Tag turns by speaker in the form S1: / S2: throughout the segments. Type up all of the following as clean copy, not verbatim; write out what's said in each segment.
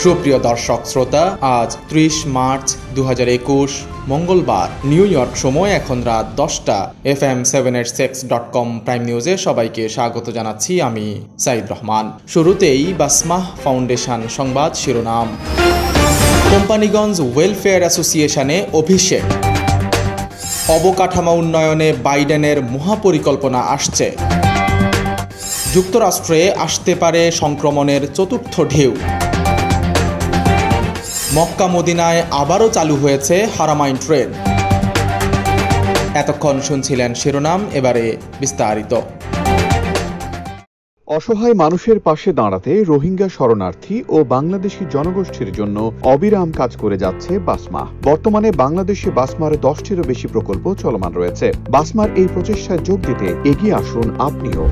S1: সুপ্রিয় দর্শক শ্রোতা, আজ 30 মার্চ 2021 মঙ্গলবার। নিউ ইয়র্ক সময় এখন রাত 10টা। FM786.com প্রাইম নিউজে সবাইকে স্বাগত জানাচ্ছি আমি সাইদ রহমান। শুরুতেই বাসমাহ ফাউন্ডেশন সংবাদ শিরোনাম। কোম্পানিগঞ্জ ওয়েলফেয়ার অ্যাসোসিয়েশনে অভিষেক। অবকাঠামো উন্নয়নে বাইডেনের মহাপরিকল্পনা আসছে। যুক্তরাষ্ট্রে আসতে পারে সংক্রমণের চতুর্থ ঢেউ। মক্কা মদিনায় আবারও চালু হয়েছে হারামাইন ট্রেন। এতক্ষণ শুনছিলেন শিরোনাম, এবারে বিস্তারিত।
S2: অসহায় মানুষের পাশে দাঁড়াতে রোহিঙ্গা শরণার্থী ও বাংলাদেশি জনগোষ্ঠীর জন্য অবিরাম কাজ করে যাচ্ছে বাসমাহ। বর্তমানে বাংলাদেশে বাসমার 10টিরও বেশি প্রকল্প চলমান রয়েছে। বাসমার এই প্রচেষ্টায় যোগ দিতে এগিয়ে আসুন আপনিও।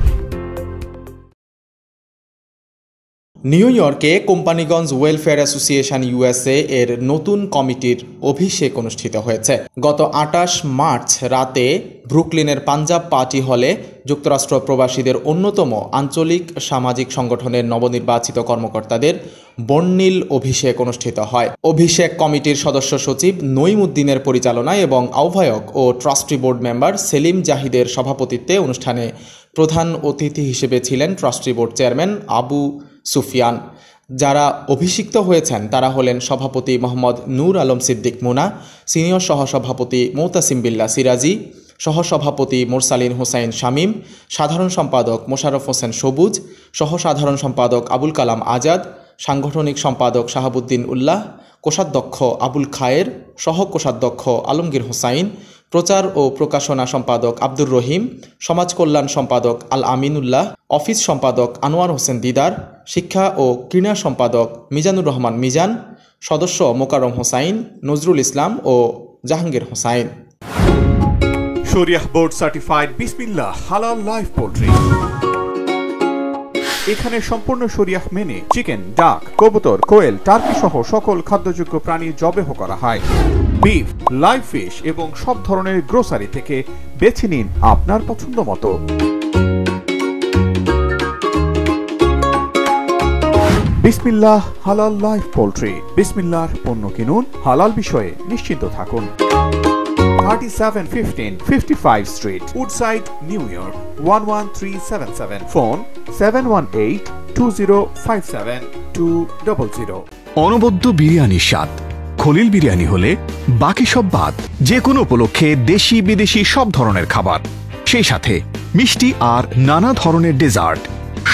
S1: নিউ ইয়র্কে কোম্পানিগঞ্জ ওয়েলফেয়ার অ্যাসোসিয়েশন ইউএসএ এর নতুন কমিটির অভিষেক অনুষ্ঠিত হয়েছে। গত 28 মার্চ রাতে ব্রুকলিনের পাঞ্জাব পার্টি হলে যুক্তরাষ্ট্র প্রবাসীদের অন্যতম আঞ্চলিক সামাজিক সংগঠনের নবনির্বাচিত কর্মকর্তাদের বর্ণিল অভিষেক অনুষ্ঠিত হয়। অভিষেক কমিটির সদস্য সচিব নঈম উদ্দিনের পরিচালনায় এবং আহ্বায়ক ও ট্রাস্টি বোর্ড মেম্বার সেলিম জাহিদের সভাপতিত্বে অনুষ্ঠানে প্রধান অতিথি হিসেবে ছিলেন trustee board chairman Abu Sufian. যারা অভিষিক্ত হয়েছেন তারা হলেন সভাপতি মোহাম্মদ নূর আলম সিদ্দিক মুনা, সিনিয়র সহসভাপতি মোতাসিম বিল্লাহ সিরাজি, সহসভাপতি মোরসালিন হোসাইন শামীম, সাধারণ সম্পাদক মোশাররফ হোসেন সবুজ, সহসাধারণ সম্পাদক আবুল কালাম আজাদ, সাংগঠনিক সম্পাদক শাহাবুদ্দিন উল্লাহ, কোষাধ্যক্ষ আবুল খায়ের, সহ কোষাধ্যক্ষ আলমগীর হোসাইন, প্রচার ও প্রকাশনা সম্পাদক আব্দুর রহিম, সমাজ কল্যাণ সম্পাদক আল আমিনুল্লাহ, অফিস সম্পাদক আনোয়ার হোসেন দিদার, শিক্ষা ও ক্রীড়া সম্পাদক মিজানুর রহমান মিজান, সদস্য মোকাররম হোসাইন, নজরুল ইসলাম ও জাহাঙ্গীর হোসাইন।
S3: শরিয়াহ বোর্ড সার্টিফাইড বিসমিল্লাহ হালাল লাইভ পোল্ট্রি। এখানে সম্পূর্ণ শরিয়াহ মেনে চিকেন, ডাক, কবুতর, কোয়েল, টার্কি সহ সকল খাদ্যযোগ্য প্রাণী জবেহ করা হয়। বিফ, লাইভ ফিশ এবং সব ধরনের গ্রোসারি থেকে বেছে নিন আপনার পছন্দ মতো। বিসমিল্লাহ হালাল লাইভ পোল্ট্রি। বিসমিল্লাহর পণ্য কিনুন, হালাল বিষয়ে নিশ্চিন্ত থাকুন। 3715 55 Street, Woodside, New York 11377. Phone 718-2057-200.
S4: অনবদ্য বিরিয়ানির স্বাদ। খলিল বিরিয়ানি হলে বাকি সব বাদ। যে কোনো উপলক্ষে দেশি বিদেশি সব ধরনের খাবার, সেই সাথে মিষ্টি আর নানা ধরনের ডেজার্ট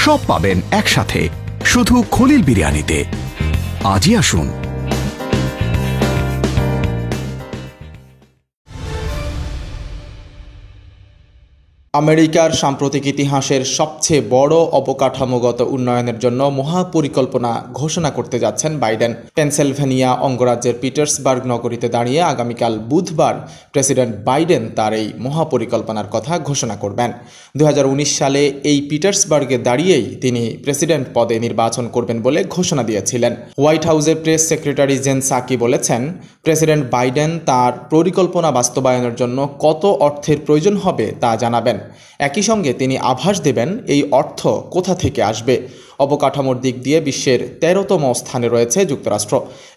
S4: সব পাবেন একসাথে শুধু খলিল বিরিয়ানিতে। আজই আসুন।
S1: আমেরিকার সাম্প্রতিক ইতিহাসের সবচেয়ে বড় অবকাঠামোগত উন্নয়নের জন্য মহাপরিকল্পনা ঘোষণা করতে যাচ্ছেন বাইডেন। পেনসিলভেনিয়া অঙ্গরাজ্যের পিটার্সবার্গ নগরীতে দাঁড়িয়ে আগামীকাল বুধবার প্রেসিডেন্ট বাইডেন তার এই মহাপরিকল্পনার কথা ঘোষণা করবেন। 2019 সালে এই পিটার্সবার্গে দাঁড়িয়েই তিনি প্রেসিডেন্ট পদে নির্বাচন করবেন বলে ঘোষণা দিয়েছিলেন। হোয়াইট হাউসের প্রেস সেক্রেটারি জেন সাকি বলেছেন, প্রেসিডেন্ট বাইডেন তার পরিকল্পনা বাস্তবায়নের জন্য কত অর্থের প্রয়োজন হবে তা জানাবেন। একই সঙ্গে তিনি আভাস দেবেন এই অর্থ কোথা থেকে আসবে। অবকাঠামোর দিক দিয়ে বিশ্বের 13তম স্থানে রয়েছে যুক্তরাষ্ট্র।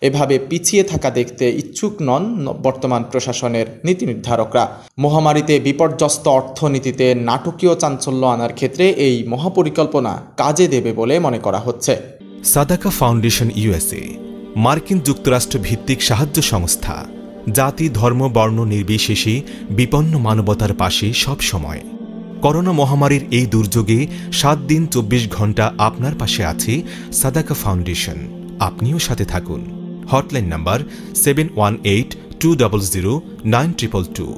S1: এভাবে পিছিয়ে থাকা দেখতে ইচ্ছুক নন বর্তমান প্রশাসনের নীতি নির্ধারকরা। মহামারীতে বিপর্যস্ত অর্থনীতিতে নাটকীয় চাঞ্চল্য আনার ক্ষেত্রে এই মহাপরিকল্পনা কাজে দেবে বলে মনে করা হচ্ছে।
S5: সাদাকা ফাউন্ডেশন ইউএসএ মার্কিন যুক্তরাষ্ট্র ভিত্তিক সাহায্য সংস্থা, জাতি, ধর্ম, বর্ণ নির্বিশেষে বিপন্ন মানবতার পাশে সব সময়। করোনা মহামারীর এই দুর্যোগে 7 দিন 24 ঘন্টা আপনার পাশে আছে সাদাকা ফাউন্ডেশন। আপনিও সাথে থাকুন। Hotline number 7182009222।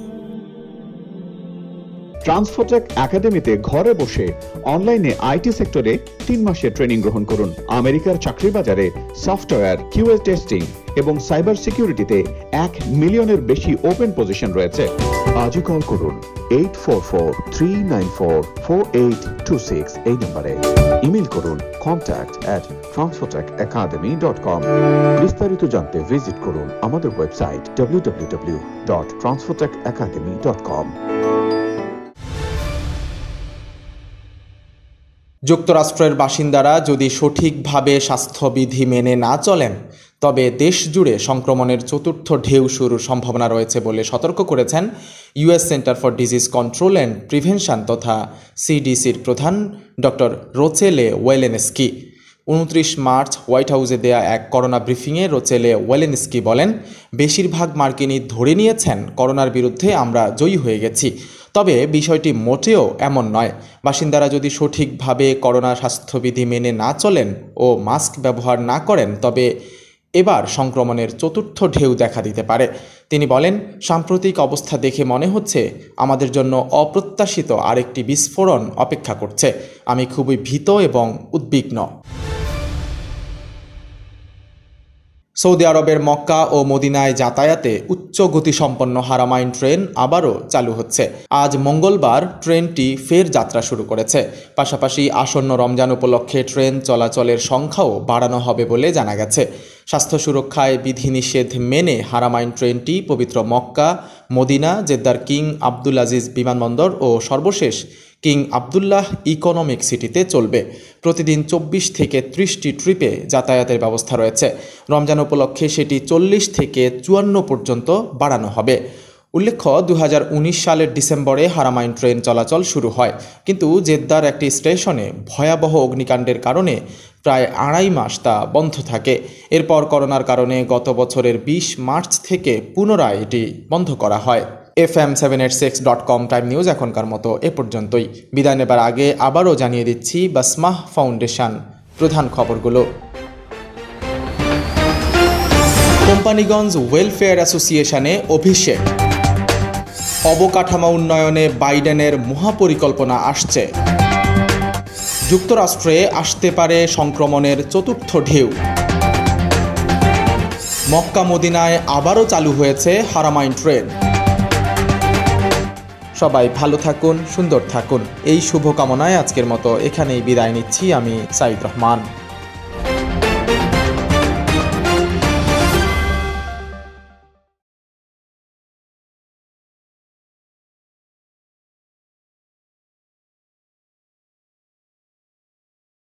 S2: ট্রান্সফোটেক একাডেমিতে ঘরে বসে অনলাইনে আইটি সেক্টরে 3 মাসের ট্রেনিং গ্রহণ করুন। আমেরিকার চাকরি বাজারে সফটওয়্যার, কিউএ টেস্টিং এবং সাইবার সিকিউরিটিতে 1 মিলিয়নের বেশি ওপেন পজিশন রয়েছে। আজই কল করুন 8443944826 এই নম্বরে। ইমেল করুন contact@transfotechacademy.com। বিস্তারিত জানতে ভিজিট করুন আমাদের ওয়েবসাইট www.transfotechacademy.com।
S1: যুক্তরাষ্ট্রের বাসিন্দারা যদি সঠিকভাবে স্বাস্থ্যবিধি মেনে না চলেন তবে দেশ জুড়ে সংক্রমণের চতুর্থ ঢেউ শুরুর সম্ভাবনা রয়েছে বলে সতর্ক করেছেন US centre for disease control and prevention তথা সিডিসির প্রধান ডক্টর রোচেলে ওয়েলেনস্কি। 29 মার্চ হোয়াইট হাউসে দেয়া এক করোনা ব্রিফিংয়ে রোচেলে ওয়েলেনস্কি বলেন, বেশিরভাগ মার্কিনী ধরে নিয়েছেন করোনার বিরুদ্ধে আমরা জয়ী হয়ে গেছি। তবে বিষয়টি মোটেও এমন নয়। বাসিন্দারা যদি সঠিকভাবে করোনা স্বাস্থ্যবিধি মেনে না চলেন ও মাস্ক ব্যবহার না করেন তবে এবার সংক্রমণের চতুর্থ ঢেউ দেখা দিতে পারে। তিনি বলেন, সাম্প্রতিক অবস্থা দেখে মনে হচ্ছে আমাদের জন্য অপ্রত্যাশিত আরেকটি বিস্ফোরণ অপেক্ষা করছে। আমি খুবই ভীত এবং উদ্বিগ্ন। সৌদি আরবের মক্কা ও মদিনায় যাতায়াতে উচ্চ গতিসম্পন্ন হারামাইন ট্রেন আবারও চালু হচ্ছে। আজ মঙ্গলবার ট্রেনটি ফের যাত্রা শুরু করেছে। পাশাপাশি আসন্ন রমজান উপলক্ষে ট্রেন চলাচলের সংখ্যাও বাড়ানো হবে বলে জানা গেছে। স্বাস্থ্য সুরক্ষায় বিধিনিষেধ মেনে হারামাইন ট্রেনটি পবিত্র মক্কা, মদিনা, জেদ্দার কিং আব্দুল আজিজ বিমানবন্দর ও সর্বশেষ কিং আবদুল্লাহ ইকোনমিক সিটিতে চলবে। প্রতিদিন 24 থেকে 30টি ট্রিপে যাতায়াতের ব্যবস্থা রয়েছে। রমজান উপলক্ষে সেটি 40 থেকে 54 পর্যন্ত বাড়ানো হবে। উল্লেখ্য, 2019 সালের ডিসেম্বরে হারামাইন ট্রেন চলাচল শুরু হয়, কিন্তু জেদ্দার একটি স্টেশনে ভয়াবহ অগ্নিকাণ্ডের কারণে প্রায় 2.5 মাস তা বন্ধ থাকে। এরপর করোনার কারণে গত বছরের 20 মার্চ থেকে পুনরায় এটি বন্ধ করা হয়। FM786.com টাইম নিউজ এখনকার মতো এ পর্যন্তই। বিদায় নেবার আগে আবারও জানিয়ে দিচ্ছি বাসমাহ ফাউন্ডেশন প্রধান খবরগুলো। কোম্পানিগঞ্জ ওয়েলফেয়ার অ্যাসোসিয়েশনে অভিষেক। অবকাঠামো উন্নয়নে বাইডেনের মহাপরিকল্পনা আসছে। যুক্তরাষ্ট্রে আসতে পারে সংক্রমণের চতুর্থ ঢেউ। মক্কা মদিনায় আবারও চালু হয়েছে হারামাইন ট্রেন। সবাই ভালো থাকুন, সুন্দর থাকুন, এই শুভকামনায় আজকের মতো এখানেই বিদায় নিচ্ছি আমি সাইদ রহমান।